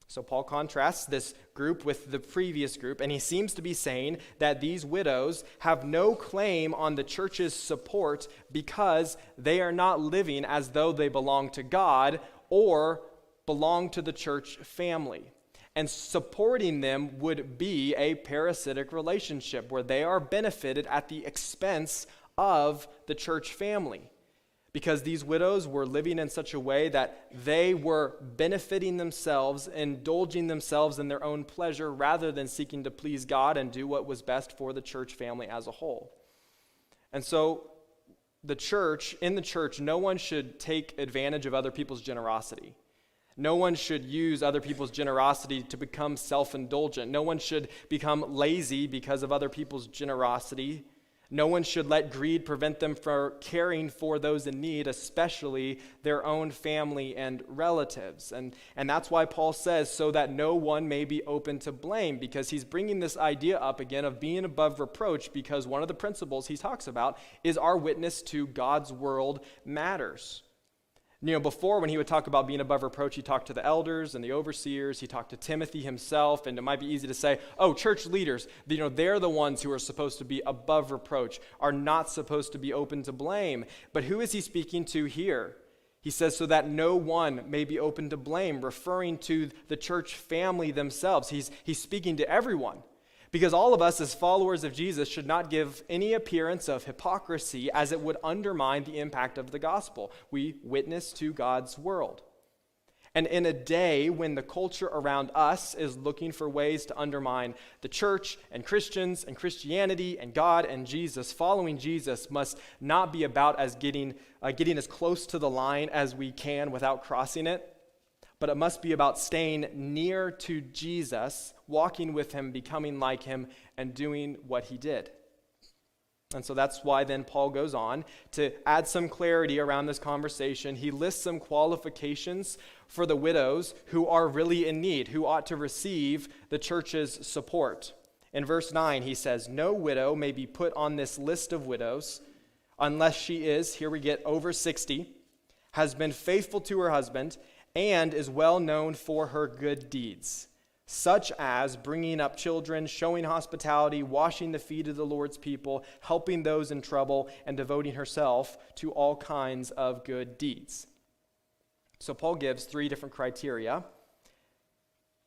So Paul contrasts this group with the previous group, and he seems to be saying that these widows have no claim on the church's support because they are not living as though they belong to God or belong to the church family. And supporting them would be a parasitic relationship where they are benefited at the expense of the church family. Because these widows were living in such a way that they were benefiting themselves, indulging themselves in their own pleasure rather than seeking to please God and do what was best for the church family as a whole. And so in the church, no one should take advantage of other people's generosity. No one should use other people's generosity to become self-indulgent. No one should become lazy because of other people's generosity. No one should let greed prevent them from caring for those in need, especially their own family and relatives. And that's why Paul says, so that no one may be open to blame, because he's bringing this idea up again of being above reproach, because one of the principles he talks about is our witness to God's world matters. Before when he would talk about being above reproach, he talked to the elders and the overseers. He talked to Timothy himself, and it might be easy to say, oh, church leaders, they're the ones who are supposed to be above reproach, are not supposed to be open to blame. But who is he speaking to here? He says, so that no one may be open to blame, referring to the church family themselves. He's speaking to everyone. Because all of us as followers of Jesus should not give any appearance of hypocrisy, as it would undermine the impact of the gospel. We witness to God's world. And in a day when the culture around us is looking for ways to undermine the church and Christians and Christianity and God and Jesus, following Jesus must not be about getting as close to the line as we can without crossing it. But it must be about staying near to Jesus, walking with him, becoming like him, and doing what he did. And so that's why then Paul goes on to add some clarity around this conversation. He lists some qualifications for the widows who are really in need, who ought to receive the church's support. In verse 9, he says, no widow may be put on this list of widows unless she is, here we get, over 60, has been faithful to her husband, and is well known for her good deeds, such as bringing up children, showing hospitality, washing the feet of the Lord's people, helping those in trouble, and devoting herself to all kinds of good deeds. So Paul gives 3 different criteria.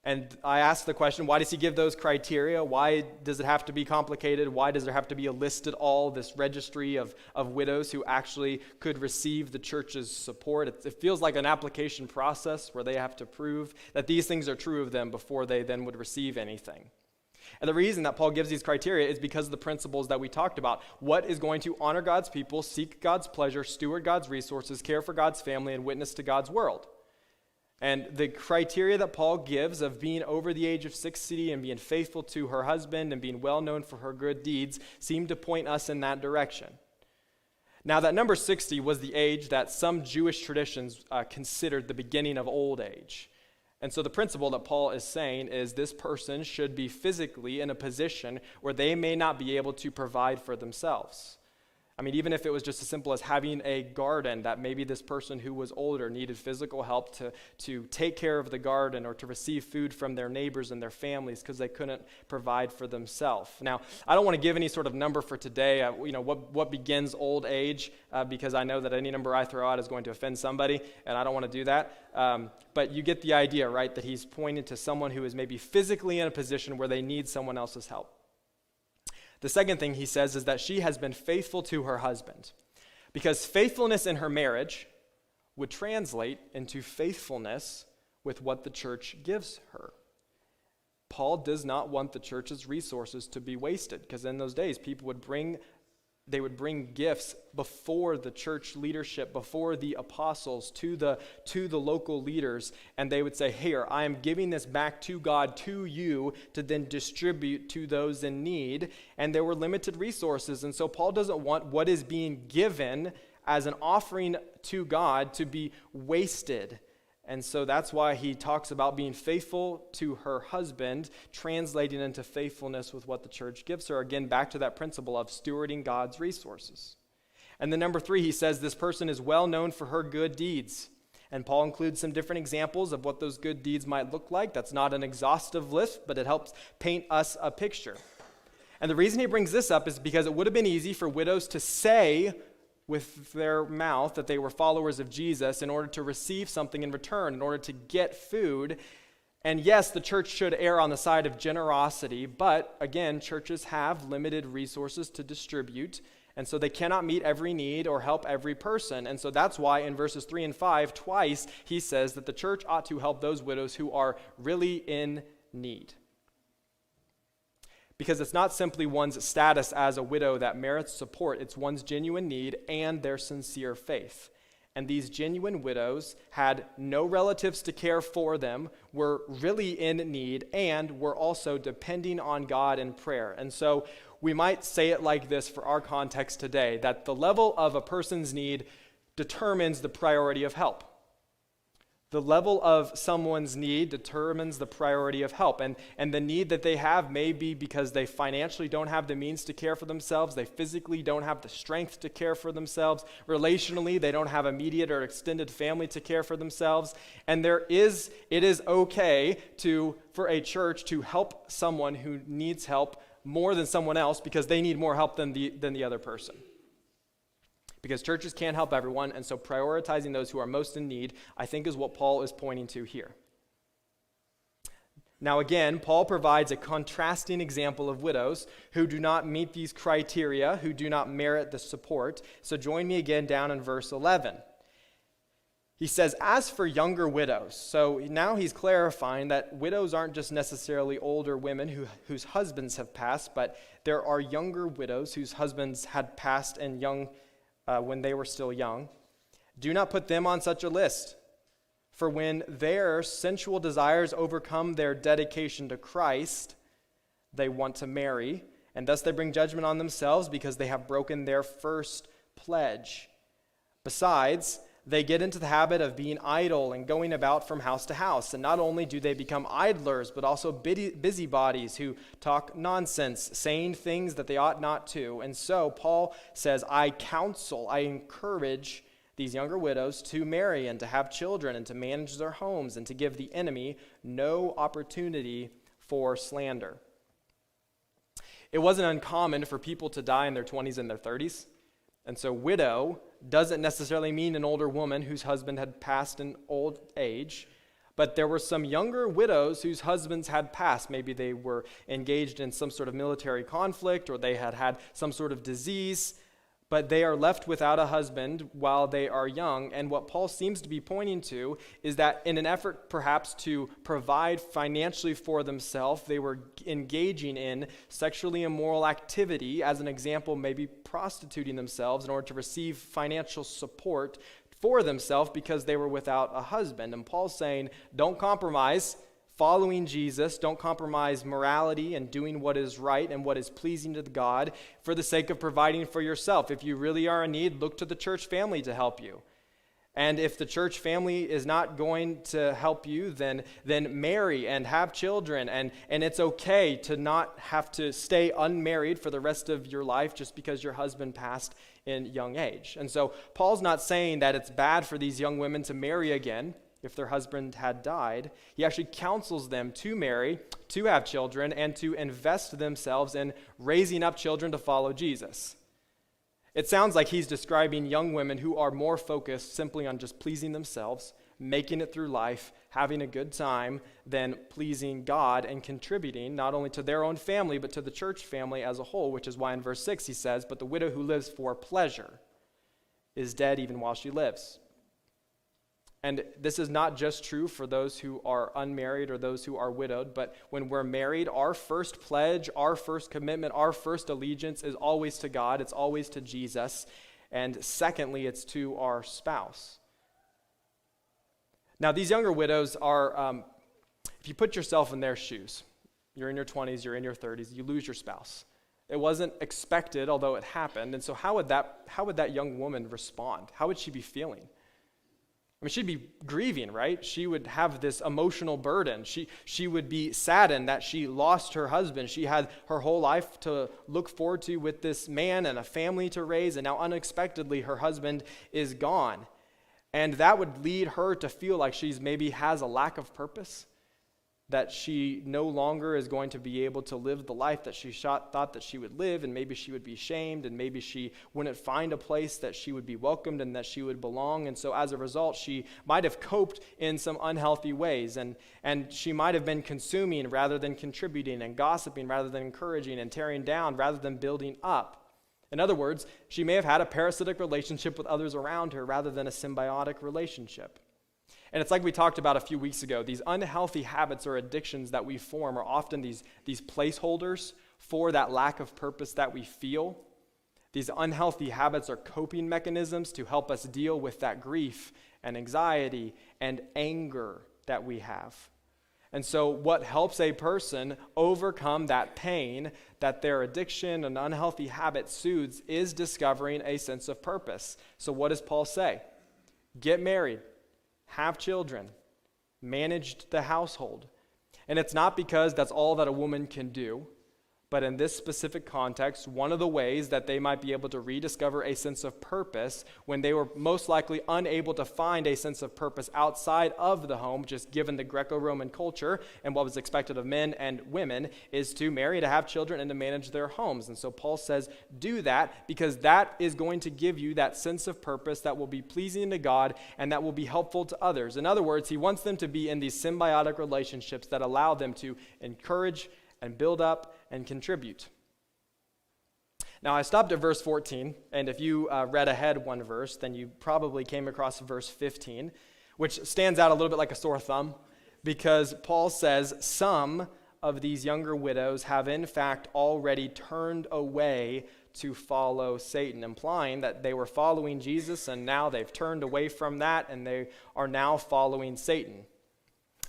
And I asked the question, why does he give those criteria? Why does it have to be complicated? Why does there have to be this registry of widows who actually could receive the church's support? It feels like an application process where they have to prove that these things are true of them before they then would receive anything. And the reason that Paul gives these criteria is because of the principles that we talked about. What is going to honor God's people, seek God's pleasure, steward God's resources, care for God's family, and witness to God's world? And the criteria that Paul gives of being over the age of 60 and being faithful to her husband and being well known for her good deeds seem to point us in that direction. Now, that number 60 was the age that some Jewish traditions considered the beginning of old age. And so the principle that Paul is saying is this person should be physically in a position where they may not be able to provide for themselves. I mean, even if it was just as simple as having a garden, that maybe this person who was older needed physical help to take care of the garden or to receive food from their neighbors and their families because they couldn't provide for themselves. Now, I don't want to give any sort of number for today, what begins old age, because I know that any number I throw out is going to offend somebody, and I don't want to do that. But you get the idea, right, that he's pointing to someone who is maybe physically in a position where they need someone else's help. The second thing he says is that she has been faithful to her husband, because faithfulness in her marriage would translate into faithfulness with what the church gives her. Paul does not want the church's resources to be wasted, because in those days people would bring gifts before the church leadership, before the apostles, to the local leaders, and they would say, here, I am giving this back to God, to you, to then distribute to those in need. And there were limited resources, and so Paul doesn't want what is being given as an offering to God to be wasted. And so that's why he talks about being faithful to her husband, translating into faithfulness with what the church gives her. Again, back to that principle of stewarding God's resources. And then number 3, he says this person is well known for her good deeds. And Paul includes some different examples of what those good deeds might look like. That's not an exhaustive list, but it helps paint us a picture. And the reason he brings this up is because it would have been easy for widows to say with their mouth that they were followers of Jesus in order to receive something in return, in order to get food. And yes, the church should err on the side of generosity, but again, churches have limited resources to distribute, and so they cannot meet every need or help every person. And so that's why in verses 3 and 5, twice he says that the church ought to help those widows who are really in need. Because it's not simply one's status as a widow that merits support, it's one's genuine need and their sincere faith. And these genuine widows had no relatives to care for them, were really in need, and were also depending on God in prayer. And so we might say it like this for our context today, that the level of a person's need determines the priority of help. The level of someone's need determines the priority of help. And the need that they have may be because they financially don't have the means to care for themselves. They physically don't have the strength to care for themselves. Relationally, they don't have immediate or extended family to care for themselves. And it is okay for a church to help someone who needs help more than someone else because they need more help than the other person. Because churches can't help everyone, and so prioritizing those who are most in need, I think, is what Paul is pointing to here. Now again, Paul provides a contrasting example of widows who do not meet these criteria, who do not merit the support. So join me again down in verse 11. He says, as for younger widows, so now he's clarifying that widows aren't just necessarily older women whose husbands have passed, but there are younger widows whose husbands had passed and when they were still young. Do not put them on such a list, for when their sensual desires overcome their dedication to Christ, they want to marry, and thus they bring judgment on themselves because they have broken their first pledge. Besides, they get into the habit of being idle and going about from house to house. And not only do they become idlers, but also busybodies who talk nonsense, saying things that they ought not to. And so Paul says, I encourage these younger widows to marry and to have children and to manage their homes and to give the enemy no opportunity for slander. It wasn't uncommon for people to die in their 20s and their 30s. And so widow doesn't necessarily mean an older woman whose husband had passed in old age, but there were some younger widows whose husbands had passed. Maybe they were engaged in some sort of military conflict or they had some sort of disease, but they are left without a husband while they are young. And what Paul seems to be pointing to is that in an effort perhaps to provide financially for themselves, they were engaging in sexually immoral activity, as an example, maybe prostituting themselves in order to receive financial support for themselves because they were without a husband. And Paul's saying, don't compromise following Jesus, don't compromise morality and doing what is right and what is pleasing to God for the sake of providing for yourself. If you really are in need, look to the church family to help you. And if the church family is not going to help you, then marry and have children. And it's okay to not have to stay unmarried for the rest of your life just because your husband passed in young age. And so Paul's not saying that it's bad for these young women to marry again if their husband had died. He actually counsels them to marry, to have children, and to invest themselves in raising up children to follow Jesus. It sounds like he's describing young women who are more focused simply on just pleasing themselves, making it through life, having a good time, than pleasing God and contributing not only to their own family, but to the church family as a whole, which is why in verse 6 he says, but the widow who lives for pleasure is dead even while she lives. And this is not just true for those who are unmarried or those who are widowed, but when we're married, our first pledge, our first commitment, our first allegiance is always to God. It's always to Jesus. And secondly, it's to our spouse. Now, these younger widows are, if you put yourself in their shoes, you're in your 20s, you're in your 30s, you lose your spouse. It wasn't expected, although it happened. And so how would that young woman respond? How would she be feeling? I mean, she'd be grieving, right? She would have this emotional burden. She would be saddened that she lost her husband. She had her whole life to look forward to with this man and a family to raise, and now unexpectedly her husband is gone. And that would lead her to feel like she's maybe has a lack of purpose, that she no longer is going to be able to live the life that she thought that she would live, and maybe she would be shamed, and maybe she wouldn't find a place that she would be welcomed and that she would belong. And so as a result, she might have coped in some unhealthy ways, and she might have been consuming rather than contributing, and gossiping rather than encouraging, and tearing down rather than building up. In other words, she may have had a parasitic relationship with others around her rather than a symbiotic relationship. And it's like we talked about a few weeks ago. These unhealthy habits or addictions that we form are often these placeholders for that lack of purpose that we feel. These unhealthy habits are coping mechanisms to help us deal with that grief and anxiety and anger that we have. And so what helps a person overcome that pain that their addiction and unhealthy habit soothes is discovering a sense of purpose. So what does Paul say? Get married. Have children, manage the household. And it's not because that's all that a woman can do, but in this specific context, one of the ways that they might be able to rediscover a sense of purpose when they were most likely unable to find a sense of purpose outside of the home, just given the Greco-Roman culture and what was expected of men and women, is to marry, to have children, and to manage their homes. And so Paul says, do that because that is going to give you that sense of purpose that will be pleasing to God and that will be helpful to others. In other words, he wants them to be in these symbiotic relationships that allow them to encourage and build up and contribute. Now, I stopped at verse 14, and if you read ahead one verse, then you probably came across verse 15, which stands out a little bit like a sore thumb, because Paul says some of these younger widows have in fact already turned away to follow Satan, implying that they were following Jesus, and now they've turned away from that, and they are now following Satan.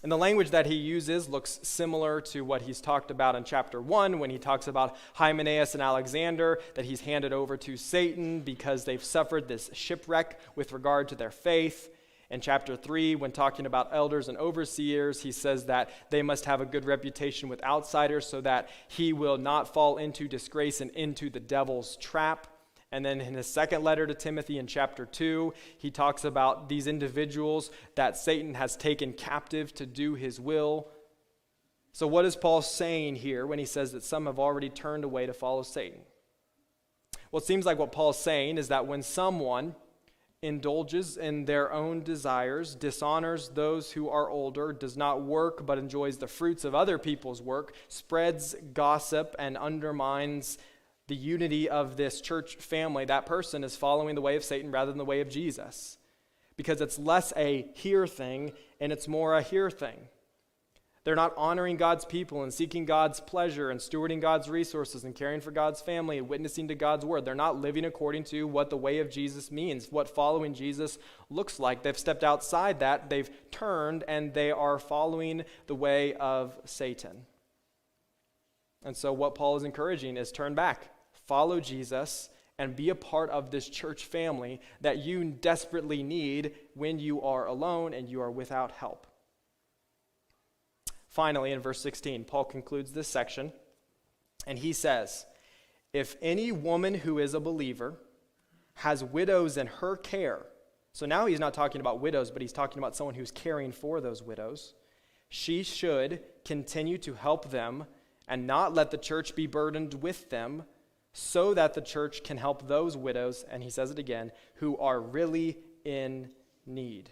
And the language that he uses looks similar to what he's talked about in chapter 1 when he talks about Hymenaeus and Alexander, that he's handed over to Satan because they've suffered this shipwreck with regard to their faith. In chapter 3, when talking about elders and overseers, he says that they must have a good reputation with outsiders so that he will not fall into disgrace and into the devil's trap. And then in his second letter to Timothy in chapter 2, he talks about these individuals that Satan has taken captive to do his will. So what is Paul saying here when he says that some have already turned away to follow Satan? Well, it seems like what Paul's saying is that when someone indulges in their own desires, dishonors those who are older, does not work but enjoys the fruits of other people's work, spreads gossip and undermines the unity of this church family, that person is following the way of Satan rather than the way of Jesus. Because it's less a here thing and it's more a here thing. They're not honoring God's people and seeking God's pleasure and stewarding God's resources and caring for God's family and witnessing to God's word. They're not living according to what the way of Jesus means, what following Jesus looks like. They've stepped outside that, they've turned, and they are following the way of Satan. And so what Paul is encouraging is turn back, follow Jesus, and be a part of this church family that you desperately need when you are alone and you are without help. Finally, in verse 16, Paul concludes this section, and he says, if any woman who is a believer has widows in her care, so now he's not talking about widows, but he's talking about someone who's caring for those widows, she should continue to help them and not let the church be burdened with them, so that the church can help those widows, and he says it again, who are really in need.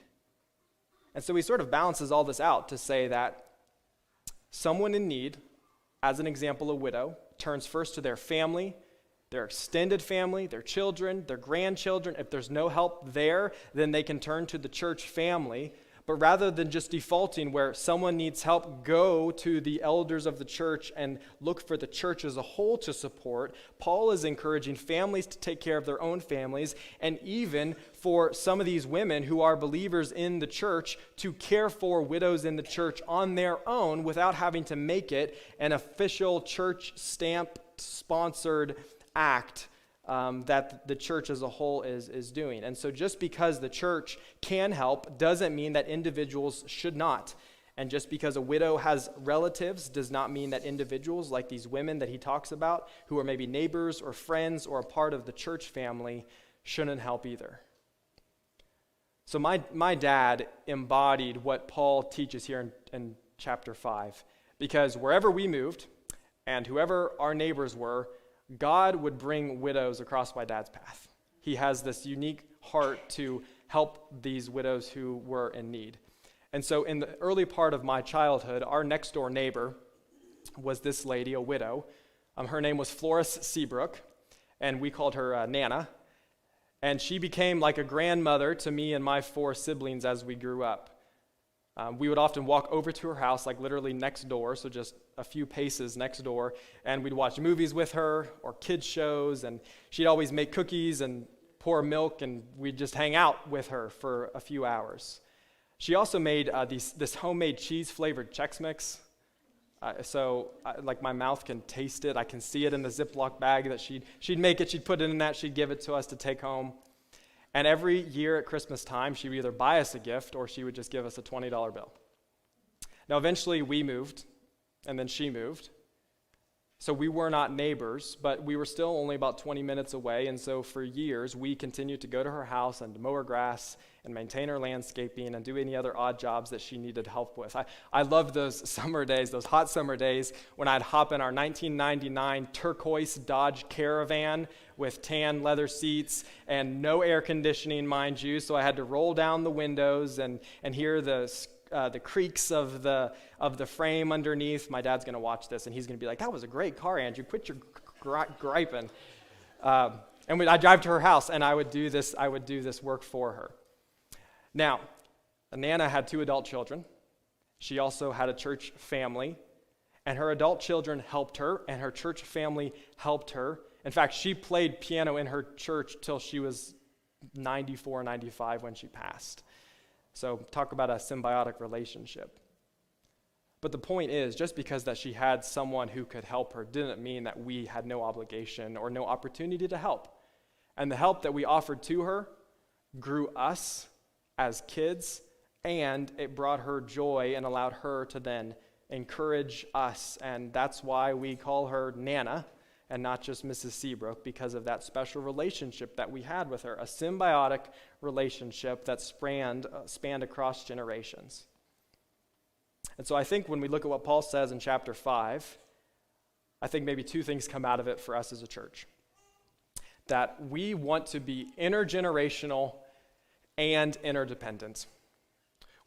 And so he sort of balances all this out to say that someone in need, as an example a widow, turns first to their family, their extended family, their children, their grandchildren. If there's no help there, then they can turn to the church family. But rather than just defaulting where someone needs help, go to the elders of the church and look for the church as a whole to support, Paul is encouraging families to take care of their own families, and even for some of these women who are believers in the church to care for widows in the church on their own without having to make it an official church stamp-sponsored act that the church as a whole is doing. And so just because the church can help doesn't mean that individuals should not. And just because a widow has relatives does not mean that individuals like these women that he talks about, who are maybe neighbors or friends or a part of the church family, shouldn't help either. So my dad embodied what Paul teaches here in chapter 5, because wherever we moved and whoever our neighbors were, God would bring widows across my dad's path. He has this unique heart to help these widows who were in need. And so in the early part of my childhood, our next door neighbor was this lady, a widow. Her name was Florence Seabrook, and we called her Nana. And she became like a grandmother to me and my 4 siblings as we grew up. We would often walk over to her house, like literally next door, so just a few paces next door, and we'd watch movies with her or kids shows, and she'd always make cookies and pour milk, and we'd just hang out with her for a few hours. She also made this homemade cheese-flavored Chex Mix, like my mouth can taste it. I can see it in the Ziploc bag that she'd make it, she'd put it in that, she'd give it to us to take home. And every year at Christmas time, she would either buy us a gift or she would just give us a $20 bill. Now, eventually we moved, and then she moved. So we were not neighbors, but we were still only about 20 minutes away, and so for years we continued to go to her house and mow her grass and maintain her landscaping and do any other odd jobs that she needed help with. I loved those summer days, those hot summer days, when I'd hop in our 1999 turquoise Dodge Caravan with tan leather seats and no air conditioning, mind you, so I had to roll down the windows and hear the creaks of the frame underneath. My dad's going to watch this, and he's going to be like, "That was a great car, Andrew. Quit your griping." And I'd drive to her house, and I would do this work for her. Now, Nana had 2 adult children. She also had a church family, and her adult children helped her, and her church family helped her. In fact, she played piano in her church till she was 94, 95 when she passed. So talk about a symbiotic relationship. But the point is, just because that she had someone who could help her didn't mean that we had no obligation or no opportunity to help. And the help that we offered to her grew us as kids, and it brought her joy and allowed her to then encourage us. And that's why we call her Nana and not just Mrs. Seabrook, because of that special relationship that we had with her, a symbiotic relationship that spanned across generations. And so I think when we look at what Paul says in chapter 5, I think maybe 2 things come out of it for us as a church. That we want to be intergenerational and interdependent.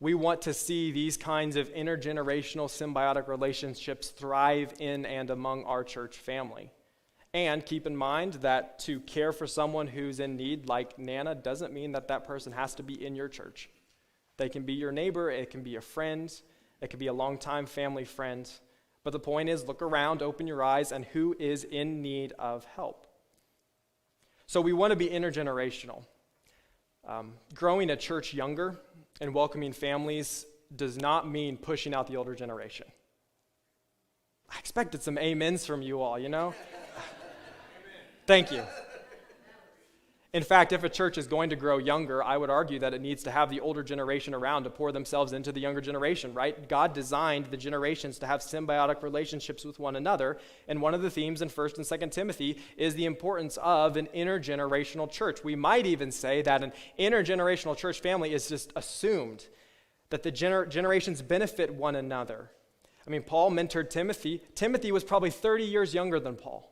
We want to see these kinds of intergenerational symbiotic relationships thrive in and among our church family. And keep in mind that to care for someone who's in need, like Nana, doesn't mean that that person has to be in your church. They can be your neighbor, it can be a friend, it can be a longtime family friend. But the point is, look around, open your eyes, and who is in need of help? So we want to be intergenerational. Growing a church younger and welcoming families does not mean pushing out the older generation. I expected some amens from you all, you know? Thank you. In fact, if a church is going to grow younger, I would argue that it needs to have the older generation around to pour themselves into the younger generation, right? God designed the generations to have symbiotic relationships with one another, and one of the themes in 1 and 2 Timothy is the importance of an intergenerational church. We might even say that an intergenerational church family is just assumed, that the generations benefit one another. I mean, Paul mentored Timothy. Timothy was probably 30 years younger than Paul.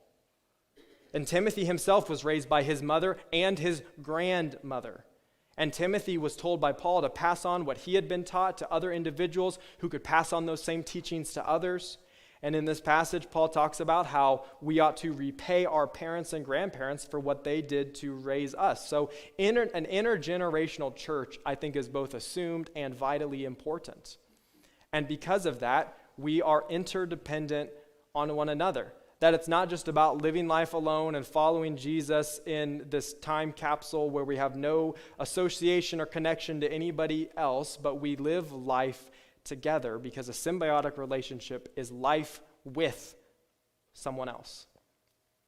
And Timothy himself was raised by his mother and his grandmother. And Timothy was told by Paul to pass on what he had been taught to other individuals who could pass on those same teachings to others. And in this passage, Paul talks about how we ought to repay our parents and grandparents for what they did to raise us. So an intergenerational church, I think, is both assumed and vitally important. And because of that, we are interdependent on one another. That it's not just about living life alone and following Jesus in this time capsule where we have no association or connection to anybody else, but we live life together, because a symbiotic relationship is life with someone else.